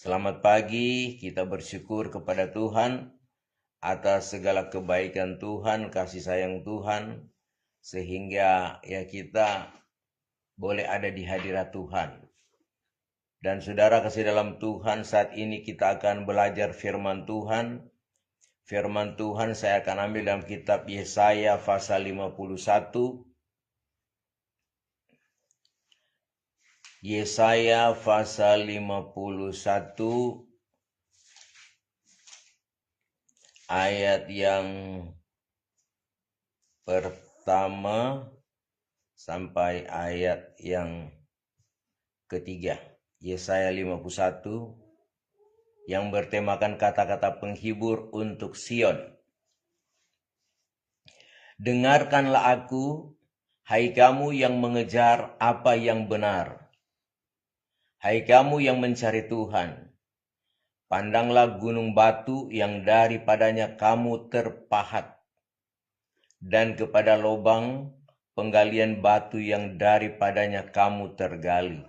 Selamat pagi, kita bersyukur kepada Tuhan atas segala kebaikan Tuhan, kasih sayang Tuhan, sehingga kita boleh ada di hadirat Tuhan. Dan saudara kasih dalam Tuhan, saat ini kita akan belajar firman Tuhan. Firman Tuhan saya akan ambil dalam kitab Yesaya pasal 51. Yesaya pasal 51 ayat yang pertama sampai ayat yang ketiga. Yesaya 51 yang bertemakan kata-kata penghibur untuk Sion. Dengarkanlah aku, hai kamu yang mengejar apa yang benar. Hai kamu yang mencari Tuhan. Pandanglah gunung batu yang daripadanya kamu terpahat, dan kepada lubang penggalian batu yang daripadanya kamu tergali.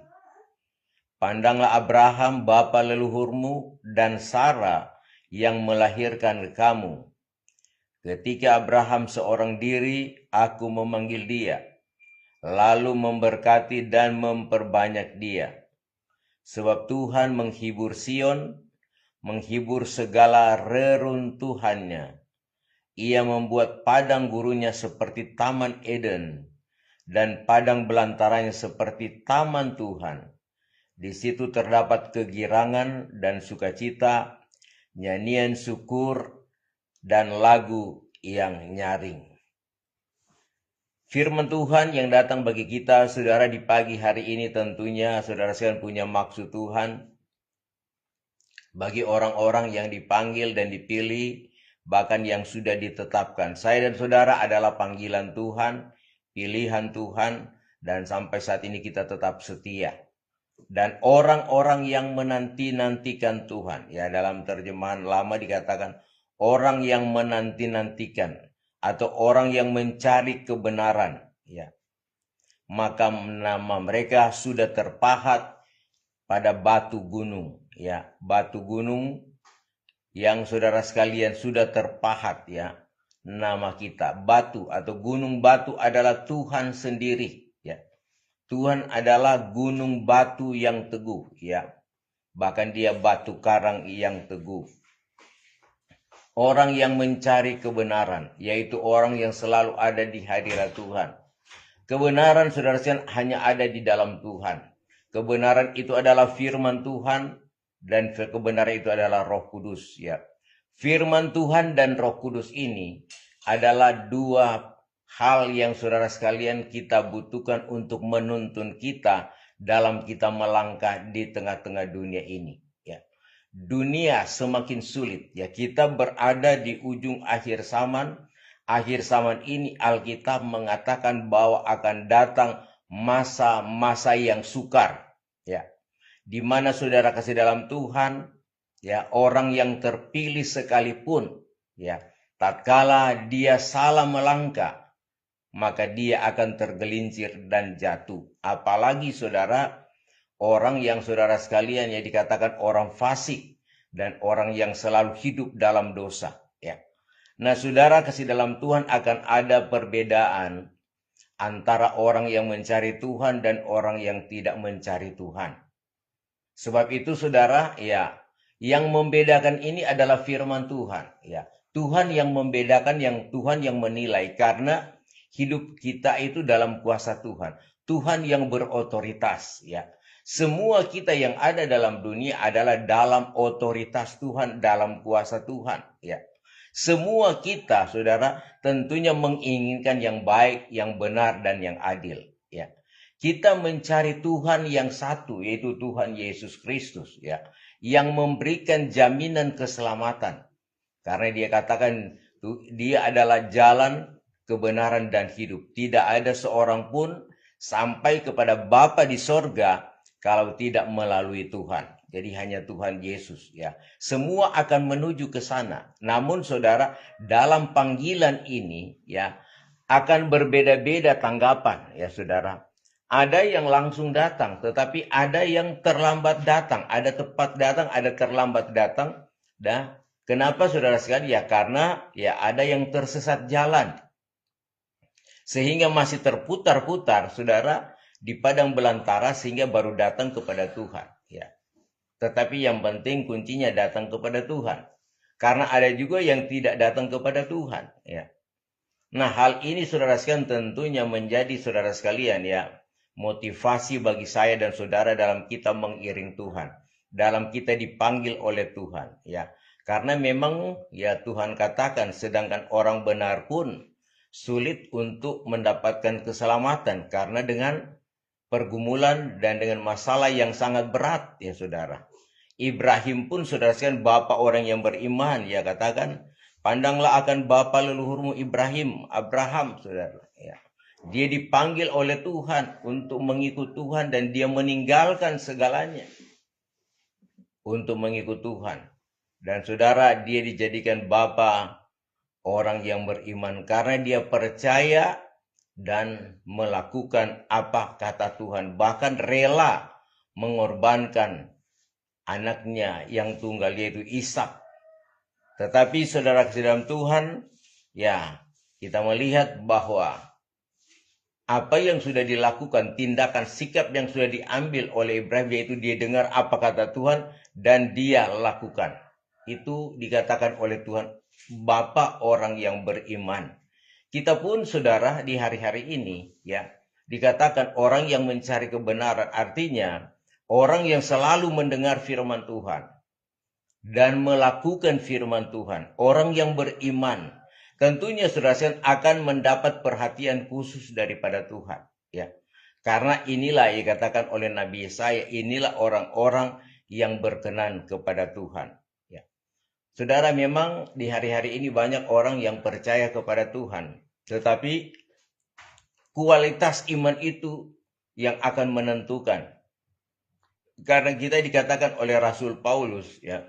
Pandanglah Abraham bapa leluhurmu dan Sara yang melahirkan kamu. Ketika Abraham seorang diri, aku memanggil dia, lalu memberkati dan memperbanyak dia. Sebab Tuhan menghibur Sion, menghibur segala reruntuhannya. Ia membuat padang gurunya seperti taman Eden, dan padang belantaranya seperti taman Tuhan. Di situ terdapat kegirangan dan sukacita, nyanyian syukur dan lagu yang nyaring. Firman Tuhan yang datang bagi kita, saudara, di pagi hari ini tentunya saudara sekalian punya maksud Tuhan bagi orang-orang yang dipanggil dan dipilih, bahkan yang sudah ditetapkan. Saya dan saudara adalah panggilan Tuhan, pilihan Tuhan, dan sampai saat ini kita tetap setia. Dan orang-orang yang menanti-nantikan Tuhan, ya dalam terjemahan lama dikatakan orang yang menanti-nantikan atau orang yang mencari kebenaran, ya. Maka nama mereka sudah terpahat pada batu gunung, ya. Batu gunung yang saudara sekalian sudah terpahat, ya. Nama kita, batu atau gunung batu adalah Tuhan sendiri, ya. Tuhan adalah gunung batu yang teguh, ya. Bahkan dia batu karang yang teguh. Orang yang mencari kebenaran, yaitu orang yang selalu ada di hadirat Tuhan. Kebenaran saudara sekalian hanya ada di dalam Tuhan. Kebenaran itu adalah firman Tuhan, dan kebenaran itu adalah Roh Kudus, ya. Firman Tuhan dan Roh Kudus ini adalah dua hal yang saudara sekalian kita butuhkan untuk menuntun kita dalam kita melangkah di tengah-tengah dunia ini, ya. Dunia semakin sulit, ya. Kita berada di ujung akhir zaman. Akhir zaman ini Alkitab mengatakan bahwa akan datang masa-masa yang sukar, ya. Di mana saudara kasih dalam Tuhan, ya, orang yang terpilih sekalipun, ya, tatkala dia salah melangkah, maka dia akan tergelincir dan jatuh. Apalagi saudara, orang yang saudara sekalian ya dikatakan orang fasik dan orang yang selalu hidup dalam dosa, ya. Nah, saudara kasih dalam Tuhan, akan ada perbedaan antara orang yang mencari Tuhan dan orang yang tidak mencari Tuhan. Sebab itu saudara, ya, yang membedakan ini adalah firman Tuhan, ya. Tuhan yang membedakan, yang Tuhan yang menilai, karena hidup kita itu dalam kuasa Tuhan. Tuhan yang berotoritas, ya. Semua kita yang ada dalam dunia adalah dalam otoritas Tuhan, dalam kuasa Tuhan, ya. Semua kita, saudara, tentunya menginginkan yang baik, yang benar, dan yang adil, ya. Kita mencari Tuhan yang satu, yaitu Tuhan Yesus Kristus, ya, yang memberikan jaminan keselamatan. Karena dia katakan dia adalah jalan, kebenaran, dan hidup. Tidak ada seorang pun sampai kepada Bapa di sorga kalau tidak melalui Tuhan. Jadi hanya Tuhan Yesus, ya. Semua akan menuju ke sana. Namun saudara, dalam panggilan ini, ya, akan berbeda-beda tanggapan, ya saudara. Ada yang langsung datang, tetapi ada yang terlambat datang, ada tepat datang, ada terlambat datang. Dah, kenapa saudara sekalian? Ya karena ya ada yang tersesat jalan. Sehingga masih terputar-putar saudara di padang belantara sehingga baru datang kepada Tuhan, ya. Tetapi yang penting kuncinya datang kepada Tuhan. Karena ada juga yang tidak datang kepada Tuhan, ya. Nah, hal ini saudara sekalian tentunya menjadi saudara sekalian ya motivasi bagi saya dan saudara dalam kita mengiring Tuhan, dalam kita dipanggil oleh Tuhan, ya. Karena memang ya Tuhan katakan sedangkan orang benar pun sulit untuk mendapatkan keselamatan karena dengan pergumulan dan dengan masalah yang sangat berat ya saudara. Ibrahim pun saudara sekalian bapak orang yang beriman ya katakan pandanglah akan bapa leluhurmu Ibrahim, Abraham saudara ya. Dia dipanggil oleh Tuhan untuk mengikut Tuhan dan dia meninggalkan segalanya untuk mengikut Tuhan. Dan saudara, dia dijadikan bapa orang yang beriman karena dia percaya dan melakukan apa kata Tuhan. Bahkan rela mengorbankan anaknya yang tunggal yaitu Ishak. Tetapi saudara di dalam Tuhan, ya kita melihat bahwa apa yang sudah dilakukan, tindakan sikap yang sudah diambil oleh Ibrahim, yaitu dia dengar apa kata Tuhan dan dia lakukan. Itu dikatakan oleh Tuhan, Bapa orang yang beriman. Kita pun saudara di hari-hari ini, ya dikatakan orang yang mencari kebenaran, artinya orang yang selalu mendengar firman Tuhan dan melakukan firman Tuhan, orang yang beriman. Tentunya saudara akan mendapat perhatian khusus daripada Tuhan, ya. Karena inilah yang dikatakan oleh Nabi Yesaya, inilah orang-orang yang berkenan kepada Tuhan, ya. Saudara, memang di hari-hari ini banyak orang yang percaya kepada Tuhan, tetapi kualitas iman itu yang akan menentukan. Karena kita dikatakan oleh Rasul Paulus, ya.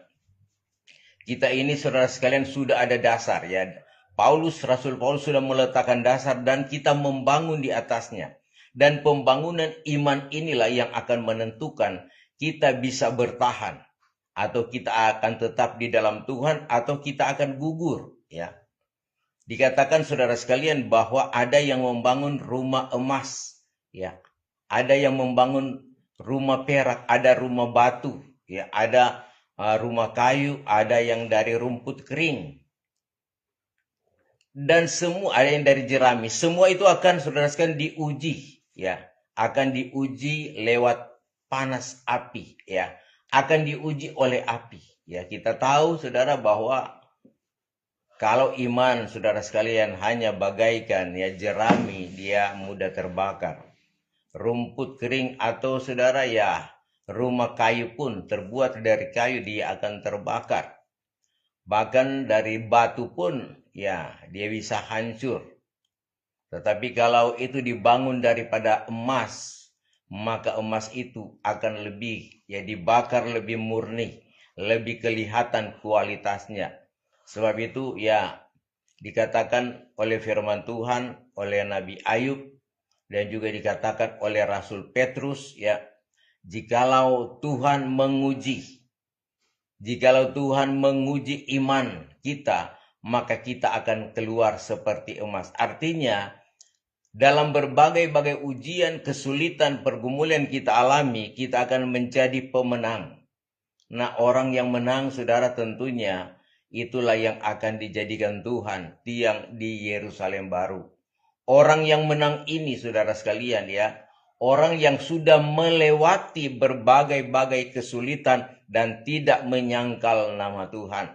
Kita ini saudara sekalian sudah ada dasar, ya. Rasul Paulus sudah meletakkan dasar dan kita membangun di atasnya. Dan pembangunan iman inilah yang akan menentukan kita bisa bertahan atau kita akan tetap di dalam Tuhan atau kita akan gugur, ya. Dikatakan saudara sekalian bahwa ada yang membangun rumah emas, ya. Ada yang membangun rumah perak, ada rumah batu, ya, ada rumah kayu, ada yang dari rumput kering. Dan semua ada yang dari jerami. Semua itu akan saudara sekalian diuji, ya. Akan diuji lewat panas api, ya. Akan diuji oleh api, ya. Kita tahu saudara bahwa kalau iman saudara sekalian hanya bagaikan ya jerami, dia mudah terbakar. Rumput kering atau saudara ya rumah kayu pun terbuat dari kayu, dia akan terbakar. Bahkan dari batu pun ya dia bisa hancur. Tetapi kalau itu dibangun daripada emas, maka emas itu akan lebih ya dibakar lebih murni, lebih kelihatan kualitasnya. Sebab itu ya dikatakan oleh firman Tuhan, oleh Nabi Ayub, dan juga dikatakan oleh Rasul Petrus, ya, jikalau Tuhan menguji iman kita, maka kita akan keluar seperti emas. Artinya dalam berbagai-bagai ujian, kesulitan, pergumulan kita alami, kita akan menjadi pemenang. Nah, orang yang menang saudara tentunya itulah yang akan dijadikan Tuhan tiang di Yerusalem baru. Orang yang menang ini saudara sekalian ya, orang yang sudah melewati berbagai-bagai kesulitan dan tidak menyangkal nama Tuhan.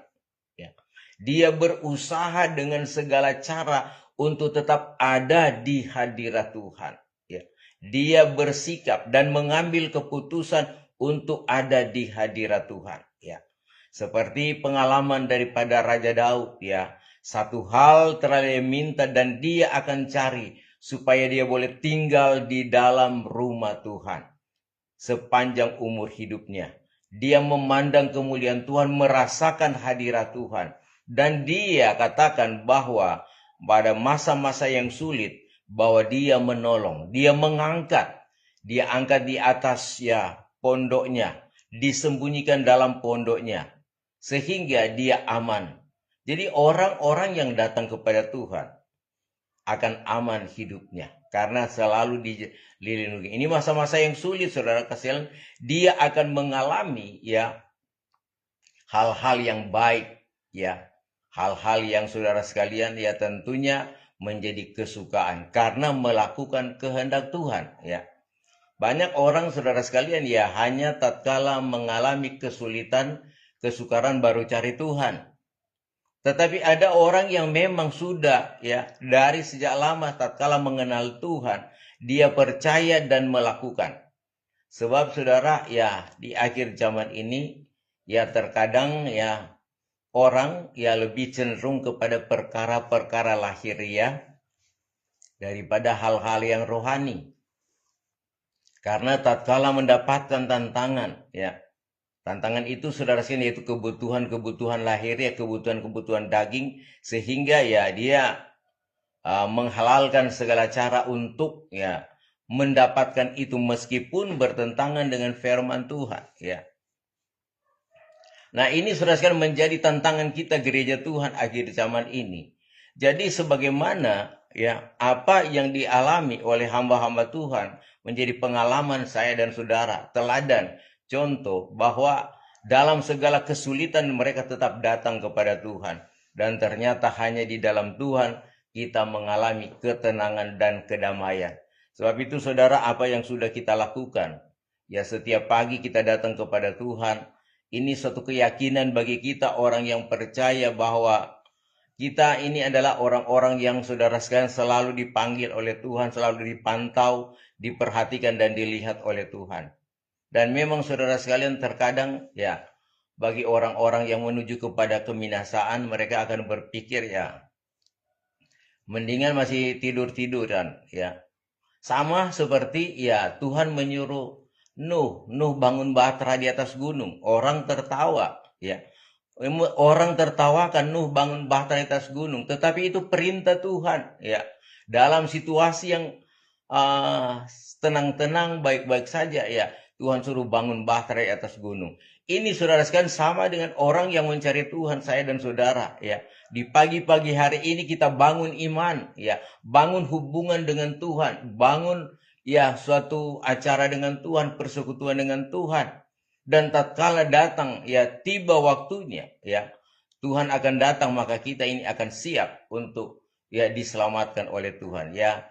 Ya. Dia berusaha dengan segala cara untuk tetap ada di hadirat Tuhan. Ya. Dia bersikap dan mengambil keputusan untuk ada di hadirat Tuhan. Ya. Seperti pengalaman daripada Raja Daud, ya. Satu hal telah dia minta dan dia akan cari supaya dia boleh tinggal di dalam rumah Tuhan sepanjang umur hidupnya. Dia memandang kemuliaan Tuhan, merasakan hadirat Tuhan. Dan dia katakan bahwa pada masa-masa yang sulit, bahwa dia menolong, dia mengangkat. dia angkat di atas ya pondoknya, disembunyikan dalam pondoknya, sehingga dia aman. Jadi orang-orang yang datang kepada Tuhan akan aman hidupnya, karena selalu dilindungi. Ini masa-masa yang sulit, saudara kasihan, dia akan mengalami ya hal-hal yang baik, ya hal-hal yang saudara sekalian ya tentunya menjadi kesukaan karena melakukan kehendak Tuhan, ya. Banyak orang saudara sekalian ya hanya tatkala mengalami kesulitan, kesukaran baru cari Tuhan. Tetapi ada orang yang memang sudah ya dari sejak lama tatkala mengenal Tuhan, dia percaya dan melakukan. Sebab saudara ya di akhir zaman ini ya terkadang ya orang ya lebih cenderung kepada perkara-perkara lahiriah daripada hal-hal yang rohani. Karena tatkala mendapatkan tantangan, ya, tantangan itu saudara sekalian yaitu kebutuhan-kebutuhan lahiriah, kebutuhan-kebutuhan daging, sehingga ya dia menghalalkan segala cara untuk ya mendapatkan itu meskipun bertentangan dengan firman Tuhan, ya. Nah, ini saudara sekalian menjadi tantangan kita gereja Tuhan akhir zaman ini. Jadi sebagaimana ya apa yang dialami oleh hamba-hamba Tuhan menjadi pengalaman saya dan saudara, teladan, contoh bahwa dalam segala kesulitan mereka tetap datang kepada Tuhan, dan ternyata hanya di dalam Tuhan kita mengalami ketenangan dan kedamaian. Sebab itu saudara, apa yang sudah kita lakukan, ya setiap pagi kita datang kepada Tuhan, ini suatu keyakinan bagi kita orang yang percaya bahwa kita ini adalah orang-orang yang saudara sekalian selalu dipanggil oleh Tuhan, selalu dipantau, diperhatikan dan dilihat oleh Tuhan. Dan memang saudara sekalian terkadang ya bagi orang-orang yang menuju kepada keminasaan, mereka akan berpikir ya mendingan masih tidur-tiduran, ya. Sama seperti ya Tuhan menyuruh Nuh bangun bahtera di atas gunung. Orang tertawa, ya. Orang tertawakan Nuh bangun bahtera di atas gunung, tetapi itu perintah Tuhan, ya. Dalam situasi yang tenang-tenang, baik-baik saja, ya. Tuhan suruh bangun bahtera di atas gunung. Ini saudara sekalian sama dengan orang yang mencari Tuhan, saya dan saudara, ya. Di pagi-pagi hari ini kita bangun iman, ya. Bangun hubungan dengan Tuhan, bangun ya suatu acara dengan Tuhan, persekutuan dengan Tuhan. Dan tatkala datang ya tiba waktunya, ya Tuhan akan datang, maka kita ini akan siap untuk ya diselamatkan oleh Tuhan, ya.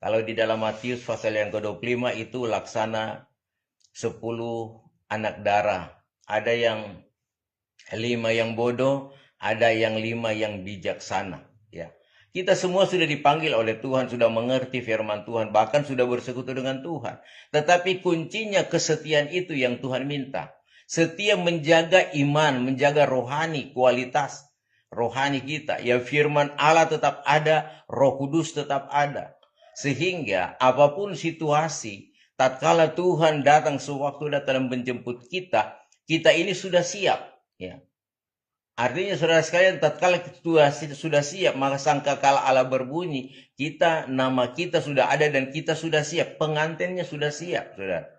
Kalau di dalam Matius pasal yang ke-25 itu laksana 10 anak darah. Ada yang 5 yang bodoh, ada yang 5 yang bijaksana, ya. Kita semua sudah dipanggil oleh Tuhan, sudah mengerti firman Tuhan, bahkan sudah bersekutu dengan Tuhan. Tetapi kuncinya kesetiaan itu yang Tuhan minta. Setia menjaga iman, menjaga rohani, kualitas rohani kita. Ya firman Allah tetap ada, Roh Kudus tetap ada. Sehingga apapun situasi, tatkala Tuhan datang sewaktu datang menjemput kita, kita ini sudah siap, ya. Artinya saudara sekalian, tatkala sudah siap, maka sangkakala Allah berbunyi, nama kita sudah ada dan kita sudah siap, pengantinnya sudah siap, saudara.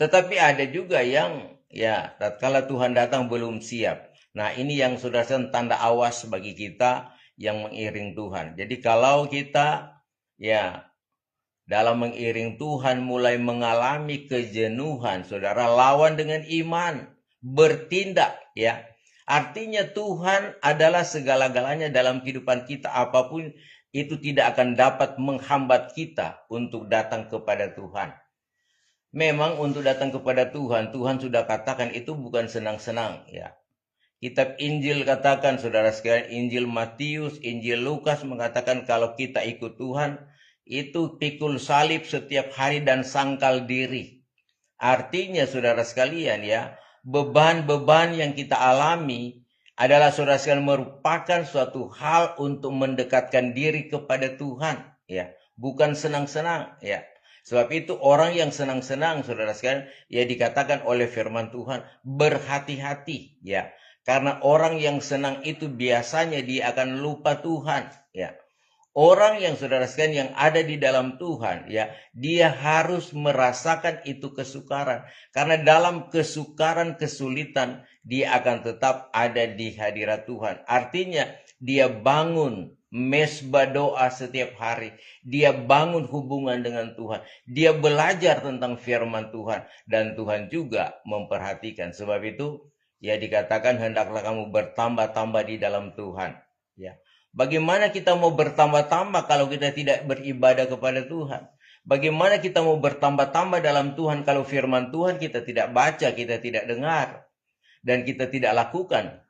Tetapi ada juga yang ya tatkala Tuhan datang belum siap. Nah, ini yang saudara sekalian tanda awas bagi kita yang mengiring Tuhan. Jadi kalau kita ya dalam mengiring Tuhan mulai mengalami kejenuhan, saudara, lawan dengan iman, bertindak, ya. Artinya Tuhan adalah segala-galanya dalam kehidupan kita. Apapun itu tidak akan dapat menghambat kita untuk datang kepada Tuhan. Memang untuk datang kepada Tuhan, Tuhan sudah katakan itu bukan senang-senang, ya. Kitab Injil katakan, saudara sekalian, Injil Matius, Injil Lukas mengatakan kalau kita ikut Tuhan, itu pikul salib setiap hari dan sangkal diri. Artinya saudara sekalian ya, beban-beban yang kita alami adalah saudara sekalian merupakan suatu hal untuk mendekatkan diri kepada Tuhan, ya, bukan senang-senang, ya. Sebab itu orang yang senang-senang saudara sekalian ya dikatakan oleh firman Tuhan berhati-hati, ya. Karena orang yang senang itu biasanya dia akan lupa Tuhan, ya. Orang yang saudara sekalian yang ada di dalam Tuhan, ya, dia harus merasakan itu kesukaran. Karena dalam kesukaran, kesulitan, dia akan tetap ada di hadirat Tuhan. Artinya, dia bangun mesbah doa setiap hari. Dia bangun hubungan dengan Tuhan. Dia belajar tentang firman Tuhan. Dan Tuhan juga memperhatikan. Sebab itu, ya dikatakan hendaklah kamu bertambah-tambah di dalam Tuhan. Ya. Bagaimana kita mau bertambah-tambah kalau kita tidak beribadah kepada Tuhan? Bagaimana kita mau bertambah-tambah dalam Tuhan kalau firman Tuhan kita tidak baca, kita tidak dengar, dan kita tidak lakukan?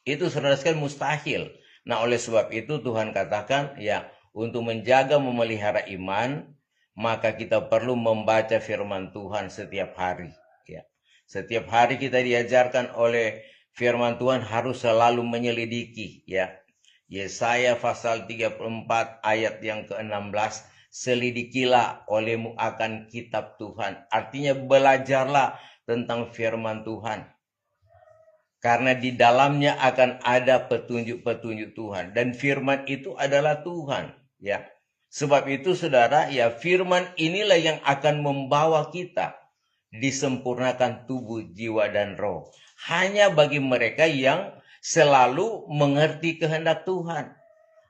Itu saudara sekalian mustahil. Nah, oleh sebab itu Tuhan katakan, ya, untuk menjaga memelihara iman, maka kita perlu membaca firman Tuhan setiap hari. Ya. Setiap hari kita diajarkan oleh firman Tuhan harus selalu menyelidiki, ya. Yesaya pasal 34 ayat yang ke-16, selidikilah olehmu akan kitab Tuhan. Artinya belajarlah tentang firman Tuhan. Karena di dalamnya akan ada petunjuk-petunjuk Tuhan. Dan firman itu adalah Tuhan. Ya. Sebab itu saudara, ya, firman inilah yang akan membawa kita disempurnakan tubuh, jiwa, dan roh. Hanya bagi mereka yang selalu mengerti kehendak Tuhan.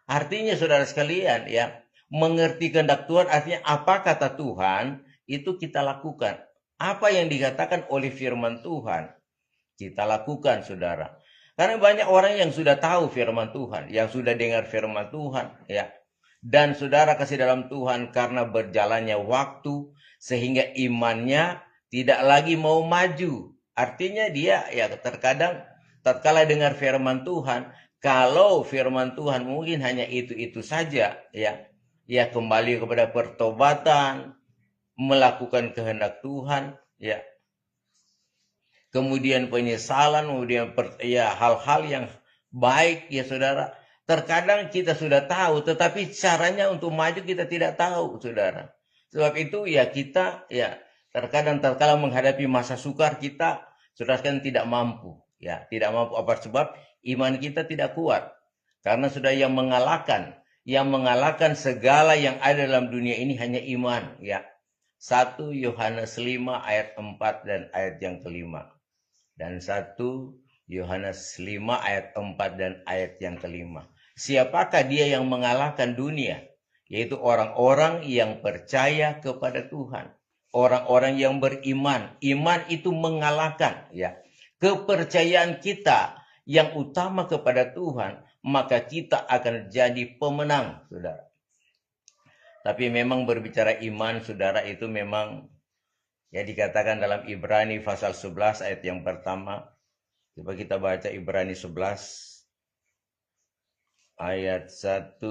Artinya saudara sekalian, ya, mengerti kehendak Tuhan artinya apa kata Tuhan itu kita lakukan. Apa yang dikatakan oleh firman Tuhan kita lakukan, saudara. Karena banyak orang yang sudah tahu firman Tuhan, yang sudah dengar firman Tuhan, ya. Dan saudara kasih dalam Tuhan karena berjalannya waktu sehingga imannya tidak lagi mau maju. Artinya dia, ya, terkadang tatkala dengar firman Tuhan, kalau firman Tuhan mungkin hanya itu-itu saja, ya. Ya, kembali kepada pertobatan, melakukan kehendak Tuhan, ya. Kemudian penyesalan, kemudian ya hal-hal yang baik, ya saudara. Terkadang kita sudah tahu, tetapi caranya untuk maju kita tidak tahu, saudara. Sebab itu ya kita, ya, terkadang menghadapi masa sukar kita, saudara kan tidak mampu. Ya, tidak mampu. Apa sebab? Iman kita tidak kuat. Karena sudah yang mengalahkan segala yang ada dalam dunia ini hanya iman. Ya. 1 Yohanes 5 ayat 4 dan ayat yang kelima. Dan 1 Yohanes 5 ayat 4 dan ayat yang kelima. Siapakah dia yang mengalahkan dunia? Yaitu orang-orang yang percaya kepada Tuhan. Orang-orang yang beriman. Iman itu mengalahkan, ya. Kepercayaan kita yang utama kepada Tuhan, maka kita akan jadi pemenang, saudara. Tapi memang berbicara iman, saudara, itu memang, ya, dikatakan dalam Ibrani pasal 11 ayat yang pertama. Coba kita baca Ibrani 11 ayat 1.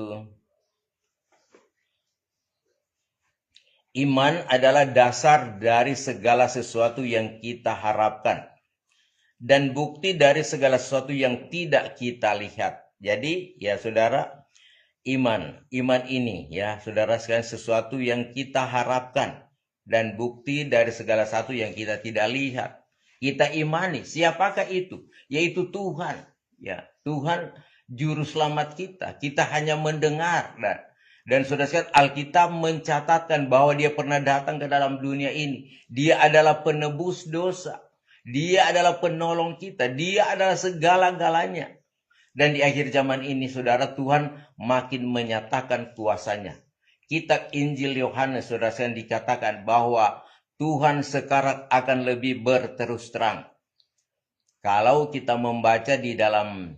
Iman adalah dasar dari segala sesuatu yang kita harapkan dan bukti dari segala sesuatu yang tidak kita lihat. Jadi, ya saudara, iman ini, ya saudara sekalian, sesuatu yang kita harapkan dan bukti dari segala sesuatu yang kita tidak lihat. Kita imani. Siapakah itu? Yaitu Tuhan. Ya, Tuhan juru selamat kita. Kita hanya mendengar. Dan saudara sekalian, Alkitab mencatatkan bahwa dia pernah datang ke dalam dunia ini. Dia adalah penebus dosa. Dia adalah penolong kita. Dia adalah segala-galanya. Dan di akhir zaman ini, saudara, Tuhan makin menyatakan kuasanya. Kitab Injil Yohanes, saudara sekalian, dikatakan bahwa Tuhan sekarang akan lebih berterus terang. Kalau kita membaca di dalam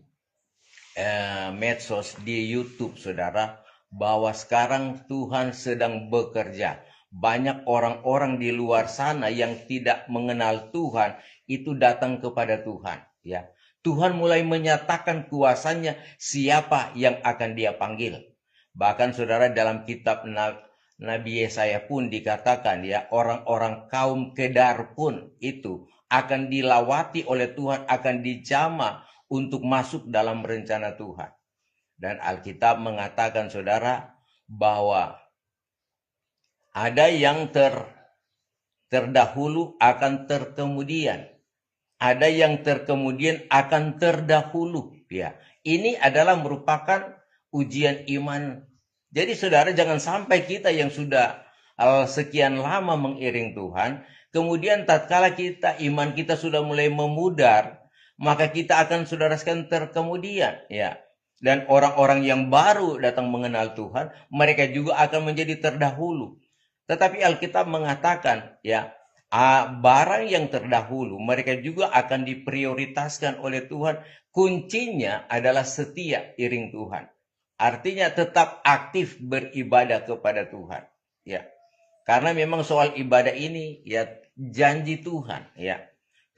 medsos, di YouTube, saudara, bahwa sekarang Tuhan sedang bekerja. Banyak orang-orang di luar sana yang tidak mengenal Tuhan, itu datang kepada Tuhan. Ya, Tuhan mulai menyatakan kuasanya siapa yang akan dia panggil. Bahkan saudara, dalam kitab Nabi Yesaya pun dikatakan, ya, orang-orang kaum Kedar pun itu akan dilawati oleh Tuhan, akan dijamah untuk masuk dalam rencana Tuhan. Dan Alkitab mengatakan, saudara, bahwa ada yang terdahulu akan terkemudian. Ada yang terkemudian akan terdahulu. Ya, ini adalah merupakan ujian iman. Jadi saudara, jangan sampai kita yang sudah sekian lama mengiring Tuhan, kemudian tatkala iman kita sudah mulai memudar, maka kita akan saudara sekalian terkemudian, ya. Dan orang-orang yang baru datang mengenal Tuhan, mereka juga akan menjadi terdahulu. Tetapi Alkitab mengatakan, ya, barang yang terdahulu mereka juga akan diprioritaskan oleh Tuhan. Kuncinya adalah setia iring Tuhan. Artinya tetap aktif beribadah kepada Tuhan, ya. Karena memang soal ibadah ini ya janji Tuhan, ya.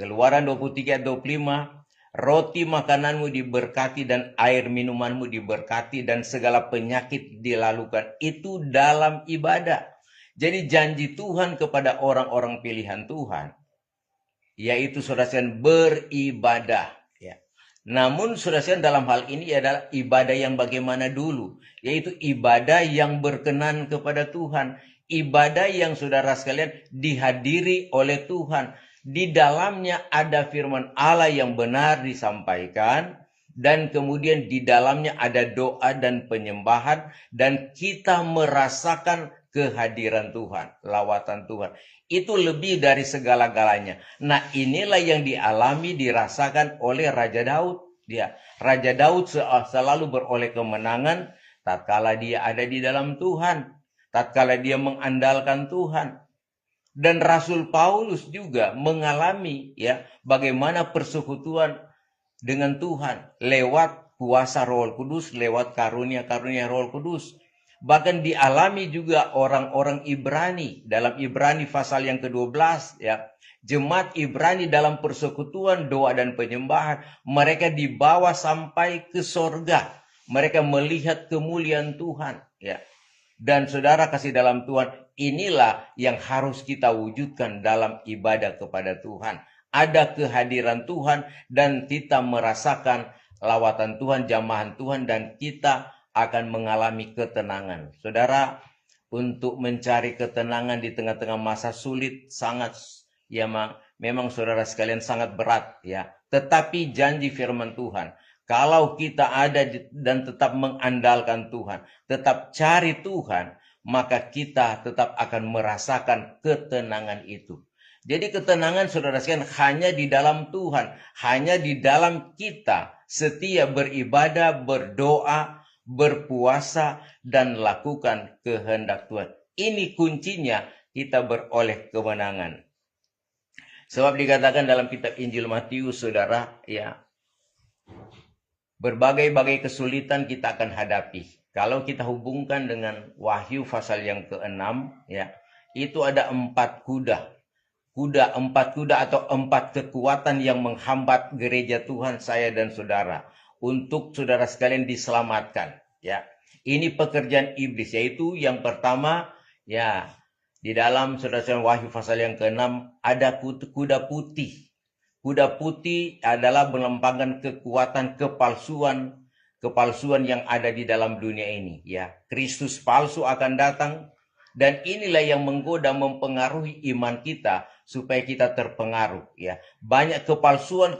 Keluaran 23 ayat 25, roti makananmu diberkati dan air minumanmu diberkati dan segala penyakit dilalukan. Itu dalam ibadah. Jadi janji Tuhan kepada orang-orang pilihan Tuhan, yaitu saudara beribadah. Ya. Namun saudara dalam hal ini adalah ibadah yang bagaimana dulu, yaitu ibadah yang berkenan kepada Tuhan. Ibadah yang saudara sekalian dihadiri oleh Tuhan. Di dalamnya ada firman Allah yang benar disampaikan. Dan kemudian di dalamnya ada doa dan penyembahan. Dan kita merasakan kehadiran Tuhan, lawatan Tuhan. Itu lebih dari segala-galanya. Nah, inilah yang dialami, dirasakan oleh Raja Daud. Raja Daud selalu beroleh kemenangan tatkala dia ada di dalam Tuhan, tatkala dia mengandalkan Tuhan. Dan Rasul Paulus juga mengalami ya bagaimana persekutuan dengan Tuhan lewat kuasa Roh Kudus, lewat karunia-karunia Roh Kudus. Bahkan dialami juga orang-orang Ibrani dalam Ibrani pasal yang ke-12 ya. Jemaat Ibrani dalam persekutuan, doa dan penyembahan, mereka dibawa sampai ke sorga. Mereka melihat kemuliaan Tuhan ya. Dan saudara kasih dalam Tuhan, inilah yang harus kita wujudkan dalam ibadah kepada Tuhan. Ada kehadiran Tuhan dan kita merasakan lawatan Tuhan, jamahan Tuhan, dan kita akan mengalami ketenangan. Saudara, untuk mencari ketenangan di tengah-tengah masa sulit sangat ya memang saudara sekalian sangat berat ya. Tetapi janji firman Tuhan, kalau kita ada dan tetap mengandalkan Tuhan, tetap cari Tuhan, maka kita tetap akan merasakan ketenangan itu. Jadi ketenangan saudara sekalian hanya di dalam Tuhan, hanya di dalam kita setia beribadah, berdoa, berpuasa, dan lakukan kehendak Tuhan. Ini kuncinya kita beroleh kemenangan. Sebab dikatakan dalam kitab Injil Matius, saudara, ya, berbagai-bagai kesulitan kita akan hadapi. Kalau kita hubungkan dengan Wahyu pasal yang ke-6, ya, itu ada 4 kuda. 4 kuda atau 4 kekuatan yang menghambat gereja Tuhan, saya dan saudara, untuk saudara sekalian diselamatkan. Ya, ini pekerjaan iblis, yaitu yang pertama, ya, di dalam saudara sekalian Wahyu pasal yang ke-6 ada kuda putih. Kuda putih adalah melambangkan kekuatan kepalsuan yang ada di dalam dunia ini. Ya, Kristus palsu akan datang dan inilah yang menggoda, mempengaruhi iman kita supaya kita terpengaruh. Ya, banyak kepalsuan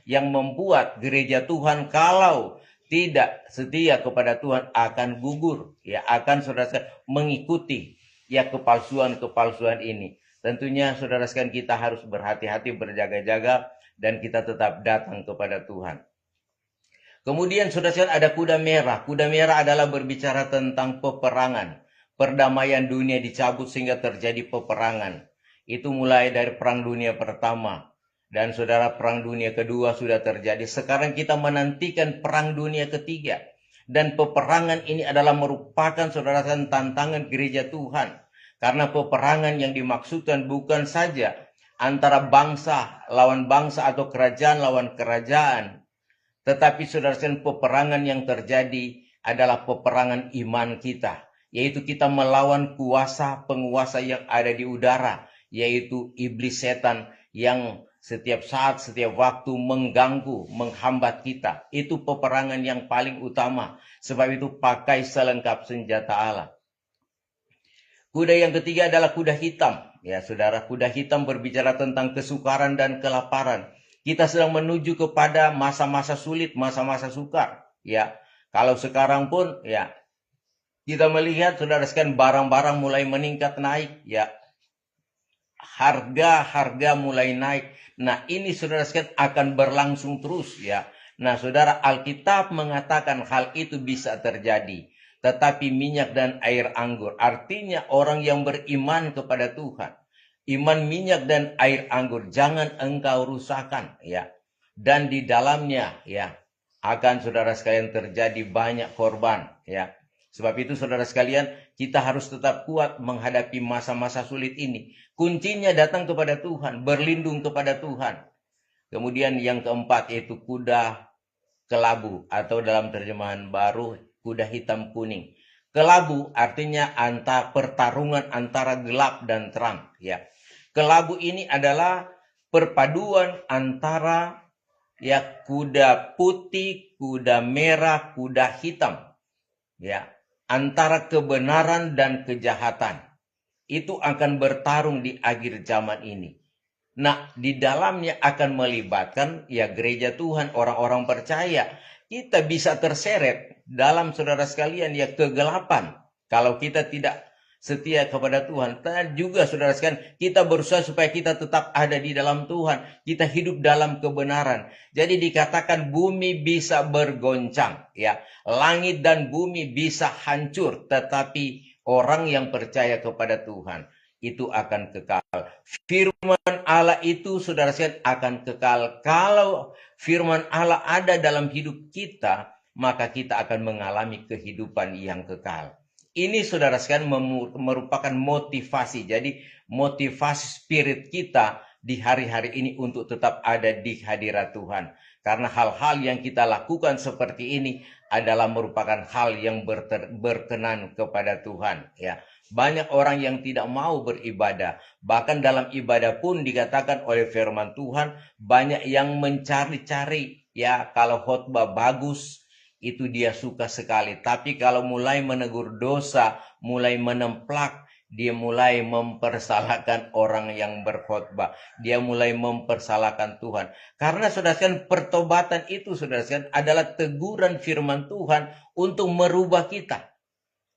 yang membuat gereja Tuhan kalau tidak setia kepada Tuhan akan gugur. Ya, akan saudara mengikuti ya kepalsuan ini. Tentunya saudara sekalian kita harus berhati-hati, berjaga-jaga, dan kita tetap datang kepada Tuhan. Kemudian saudara sekalian ada kuda merah. Kuda merah adalah berbicara tentang peperangan. Perdamaian dunia dicabut sehingga terjadi peperangan. Itu mulai dari Perang Dunia Pertama. Dan saudara, Perang Dunia Kedua sudah terjadi. Sekarang kita menantikan Perang Dunia Ketiga. Dan peperangan ini adalah merupakan saudara sekalian tantangan gereja Tuhan. Karena peperangan yang dimaksudkan bukan saja antara bangsa lawan bangsa atau kerajaan lawan kerajaan. Tetapi saudara sekalian peperangan yang terjadi adalah peperangan iman kita. Yaitu kita melawan penguasa yang ada di udara. Yaitu iblis setan yang setiap saat, setiap waktu mengganggu, menghambat kita. Itu peperangan yang paling utama. Sebab itu pakai selengkap senjata Allah. Kuda yang ketiga adalah kuda hitam. Ya saudara, kuda hitam berbicara tentang kesukaran dan kelaparan. Kita sedang menuju kepada masa-masa sulit, masa-masa sukar. Ya, Kalau sekarang pun ya kita melihat saudara sekalian barang-barang mulai meningkat naik ya. Harga-harga mulai naik. Nah, ini saudara sekalian akan berlangsung terus ya. Nah, saudara, Alkitab mengatakan hal itu bisa terjadi. Tetapi minyak dan air anggur, artinya orang yang beriman kepada Tuhan. Iman minyak dan air anggur, jangan engkau rusakkan ya. Dan di dalamnya ya, akan saudara sekalian terjadi banyak korban ya. Sebab itu saudara sekalian, kita harus tetap kuat menghadapi masa-masa sulit ini. Kuncinya datang kepada Tuhan, berlindung kepada Tuhan. Kemudian yang keempat yaitu kuda kelabu atau dalam terjemahan baru kuda hitam kuning. Kelabu artinya pertarungan antara gelap dan terang ya. Kelabu ini adalah perpaduan antara ya kuda putih, kuda merah, kuda hitam. Ya, antara kebenaran dan kejahatan. Itu akan bertarung di akhir zaman ini. Nah, di dalamnya akan melibatkan ya gereja Tuhan, orang-orang percaya. Kita bisa terseret dalam saudara sekalian ya kegelapan. Kalau kita tidak setia kepada Tuhan. Dan juga saudara sekalian, kita berusaha supaya kita tetap ada di dalam Tuhan. Kita hidup dalam kebenaran. Jadi dikatakan bumi bisa bergoncang. Ya, langit dan bumi bisa hancur. Tetapi orang yang percaya kepada Tuhan itu akan kekal. Firman Allah itu saudara sekalian akan kekal. Kalau firman Allah ada dalam hidup kita, maka kita akan mengalami kehidupan yang kekal. Ini saudara sekalian merupakan motivasi. Jadi motivasi spirit kita di hari-hari ini untuk tetap ada di hadirat Tuhan. Karena hal-hal yang kita lakukan seperti ini adalah merupakan hal yang berkenan kepada Tuhan. Ya, banyak orang yang tidak mau beribadah. Bahkan dalam ibadah pun dikatakan oleh firman Tuhan, banyak yang mencari-cari. Ya, kalau khotbah bagus, itu dia suka sekali. Tapi kalau mulai menegur dosa, mulai menemplak, dia mulai mempersalahkan orang yang berkhotbah. Dia mulai mempersalahkan Tuhan. Karena saudara sekalian, pertobatan itu saudara sekalian adalah teguran firman Tuhan untuk merubah kita.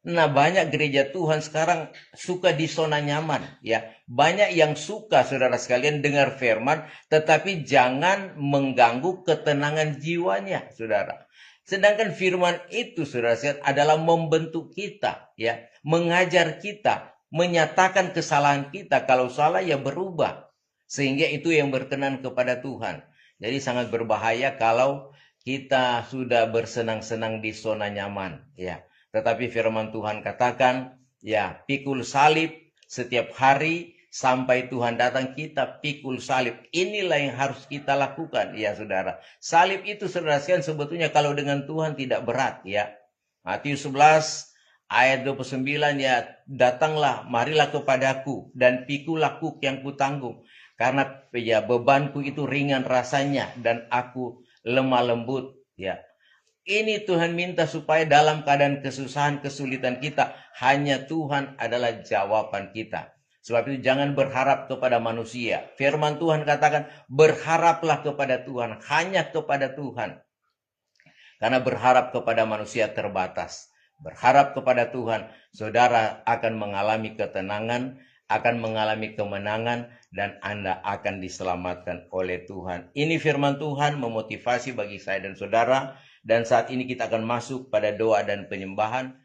Nah, banyak gereja Tuhan sekarang suka di zona nyaman ya. Banyak yang suka saudara sekalian dengar firman, tetapi jangan mengganggu ketenangan jiwanya, saudara. Sedangkan firman itu saudara sekalian adalah membentuk kita ya, mengajar kita, menyatakan kesalahan kita. Kalau salah ya berubah. Sehingga itu yang berkenan kepada Tuhan. Jadi sangat berbahaya kalau kita sudah bersenang-senang di zona nyaman ya. Tetapi firman Tuhan katakan, ya pikul salib setiap hari sampai Tuhan datang, kita pikul salib. Inilah yang harus kita lakukan ya saudara. Salib itu saudara sekalian sebetulnya kalau dengan Tuhan tidak berat ya. Matius 11 ayat 29 ya, datanglah marilah kepadaku dan pikulah kuk yang kutanggung. Karena ya bebanku itu ringan rasanya dan aku lemah lembut ya. Ini Tuhan minta supaya dalam keadaan kesusahan, kesulitan kita, hanya Tuhan adalah jawaban kita. Sebab itu jangan berharap kepada manusia. Firman Tuhan katakan, berharaplah kepada Tuhan, hanya kepada Tuhan. Karena berharap kepada manusia terbatas. Berharap kepada Tuhan, saudara akan mengalami ketenangan, akan mengalami kemenangan, dan Anda akan diselamatkan oleh Tuhan. Ini firman Tuhan memotivasi bagi saya dan saudara. Dan saat ini kita akan masuk pada doa dan penyembahan.